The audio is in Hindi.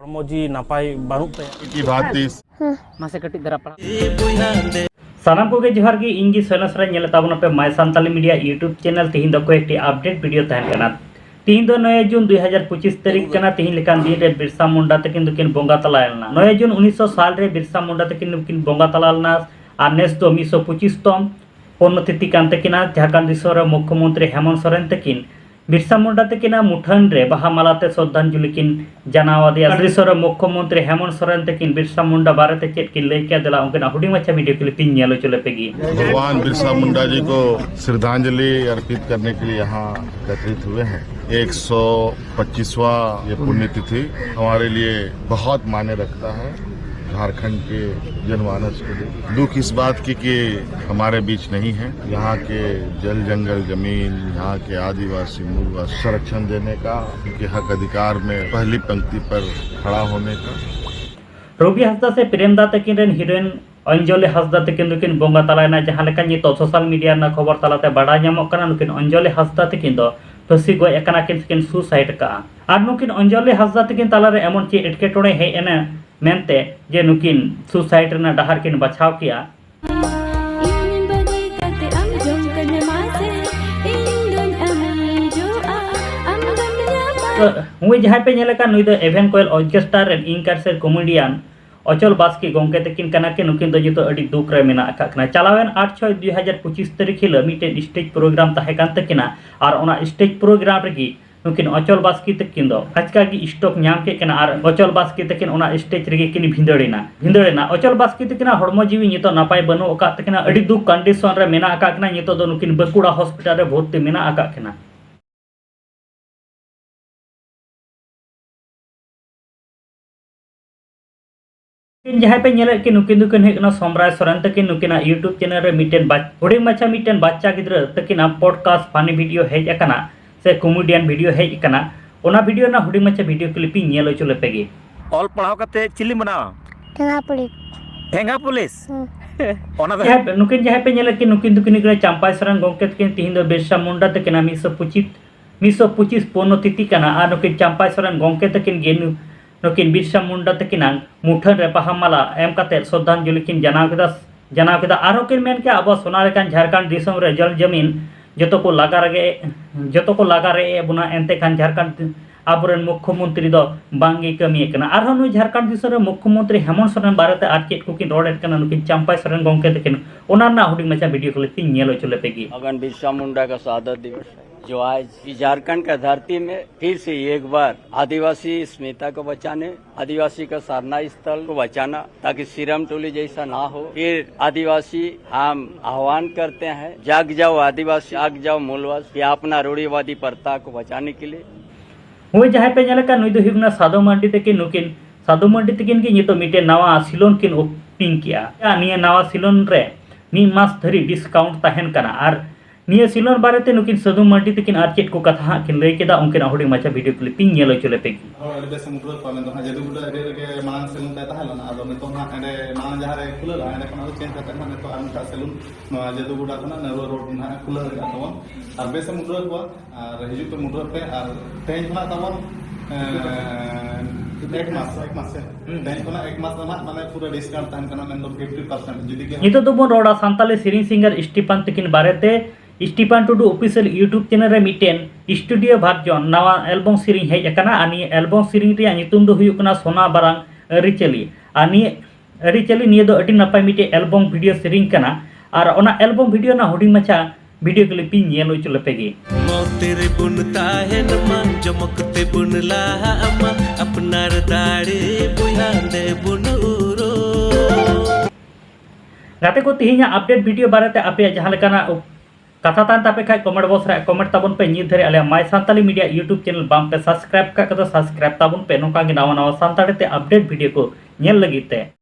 मोजी नापाय बानुक की बात थी मासे कटिक दरा पड़ा सानाम को जोहार गे इंगी सनसरा नेल ताबना पे my Santali media YouTube channel तिहिन दो को एक अपडेट वीडियो तहन कना तिहिन दो 9 जून 2025 तारीख कना तिहिन लेकान दिन रे बिरसा मुंडा तकिन दुकिन बोंगा तलायलना 9 जून 1900 साल रे बिरसा मुंडा तकिन दुकिन बोंगा तलालना आर नेस दो 1925 तम पुण्यतिथि कान तकिना झारखंड दिसोम रे मुख्यमंत्री हेमंत सोरेन तकिन बिरसा मुंडा तकिना मुठन रे बाहा मालाते श्रद्धांजलि किन जनावादिया दिसोम रे मुख्यमंत्री हेमंत सोरेन तकिन बिरसा मुंडा बारेते चेत किन लय के देला उनके हुडी मच्छा वीडियो क्लिप इन नेलो चले पेगी। भगवान बिरसा मुंडा जी को श्रद्धांजलि अर्पित करने के लिए यहाँ एकत्रित हुए हैं। 125वां ये पुण्यतिथि हमारे लिए बहुत मायने रखता है। झारखंड के जनमानस के लिए दुख इस बात की कि हमारे बीच नहीं है। यहाँ के जल जंगल जमीन यहाँ के आदिवासी मूलवासी संरक्षण देने का, उनके हक अधिकार में पहली पंक्ति पर खड़ा होने का। रवि हंसदा से प्रेमदा तकिन रेन हीरोइन अंजलि हंसदा तकिन दुकिन बोंगा तलायना जहां लेका नितो सोशल मीडिया ना खबर तलाते बाडा ᱧᱟᱢᱚᱜ ᱠᱟᱱᱟ नुकिन अंजलि हंसदा तकिन दो फसी गय एकना किन सुसाइड का आर नुकिन अंजलि हंसदा तकिन तालारे एमन चे एटकेटोड़े हे एना मेनते जे नुकिन सुसाइड रना डहार किन बचाव किया। हुई जहाँ पे नेलेका नुई दो एवेन कोयल ऑर्केस्ट्रा रेन इंकार से कॉमेडियन अचल बास्की गोंके तकिन कना के नुकिन दो जितो अडी दुख रे मेना आका चलावेन 8/6/2025 तारीख हिलो मिटे स्टेज प्रोग्राम ताहे कान तकिना आर ओना स्टेज प्रोग्राम रेगी नुकिन अचल बास्की तकिन दो आजका की स्टॉक नाम के कना आर अचल बास्की तकिन ओना स्टेज रेगी किन भिंदड़ेना अचल बास्की तकिना हड़मो जीवी नितो नापाय बनो ओका तकिना अडी दुख कंडीशन रे मेना आका कना नितो दो नुकिन बकुड़ा हॉस्पिटल रे भर्ती मेना आका कना। जहाँ पे नेले कि नुकिन दुकिन हेकना सोमराय सोरेन तकिन नुकिना यूट्यूब चैनल रे मिटेन हुडी मच्छा मिटेन बच्चा गिद्रा तकिना पॉडकास्ट फानी वीडियो हेज अकना से कॉमेडियन वीडियो हेज अकना ओना वीडियो ना हुडी मच्छा वीडियो क्लिप इन नेलो चले पेगी। ऑल पढ़ाव कते चिल्ली मना ठेंगा पुलिस ओना दो नुकिन जहाँ पे नेले कि नुकिन दुकिन के चंपाय सोरेन गोंके तकिन तिहिन दो बिरसा मुंडा तकिना 1925 पुण्यतिथि कना आर नुकिन चंपाय सोरेन गोंके तकिन गे नुकिन बिरसा मुंडा तकिना मुठन रे बाहा माला एम काते श्रद्धांजलि किन जनाव केदा आरो किन मेन के अब सोना लेकान झारखंड दिसोम रे जल जमीन जतो को लागा रे बुना एनते खान झारखंड आबुरेन मुख्यमंत्री दो बांगी कमी कना आरो नु झारखंड दिसोम रे मुख्यमंत्री हेमंत सोरेन बारेते आर चेत को किन रोड कना नुकिन चंपाय सोरेन गोंके तकिन ओना ना हुडी मचा वीडियो क्लिप इन नेलो चले पेगी। भगवान बिरसा मुंडा का शहादत दिवस है जो आज झारखंड का धरती में फिर से एक बार आदिवासी अस्मिता को बचाने, आदिवासी का साधना स्थल को बचाना ताकि सिरम टोली जैसा ना हो। फिर आदिवासी हम आह्वान करते हैं, जाग जाओ आदिवासी, जाग जाओ मूलवासी, अपना रूढ़िवादी प्रथा को बचाने के लिए। हुई जहाँ पे नेलेका नुई दो हुगना साधु मंडी तकिन नुकिन साधु मंडी तकिन की नितो मिटे नवा सिलोन किन ओपनिंग किया निया नवा सिलोन रे मी मास धरी डिस्काउंट तहन कना आर निया सिलोन बारेते नुकिन साधु मंडी तकिन आर चेत को कथा किन लय केदा उनकिन हुडी मचा वीडियो क्लिप इन नेलो चले पेगी। और बेस मुद्रा पालन तो जदु गुडा रे मांग सेलून ता ताहलना आदो नितो ना एंडे मांग जहां रे खुलला एंडे कोना चेंज करते ना तो अनका सेलून नवा जदु गुडा कोना नेरो रोड ना खुलला रे तवन और बेस मुद्रा को और हिजु पे मुद्रा पे और तेज ना तवन एक मास तेज कोना एक मास ना माने पूरा डिस्काउंट तान कना मेन 50% जदी के नितो तो बोन रोडा सांताली सिरिंग सिंगर स्टीफन तकिन बारेते Stephen Tudu official YouTube channel रे मिटेन स्टूडियो वर्जन नवा एल्बम सिरिंग हेज अकना आनी एल्बम सिरिंग रे नितुम दो हुयु कना सोना बारांग अरिचली आनी अरिचली निये दो अडी नपाय मिटे एल्बम वीडियो सिरिंग कना आर ओना एल्बम वीडियो ना हुडी मचा वीडियो क्लिप इन नेलो चले पेगी। तेरे बुन ताहे नमा जमकते बुन लाहा अम्मा अपनार दाड़े बुया दे बुन उरो गाते को तिहिना अपडेट वीडियो बारेते आपे जहां लेकाना कथा तान तापे खाय कमेंट बॉक्स रे कमेंट ताबन पे नित धरे आले माय सांताली मीडिया यूट्यूब चैनल बाम पे सब्सक्राइब का कतो सब्सक्राइब ताबन पे नोका गे नवा नवा सांताली ते अपडेट वीडियो को नेल लगी ते।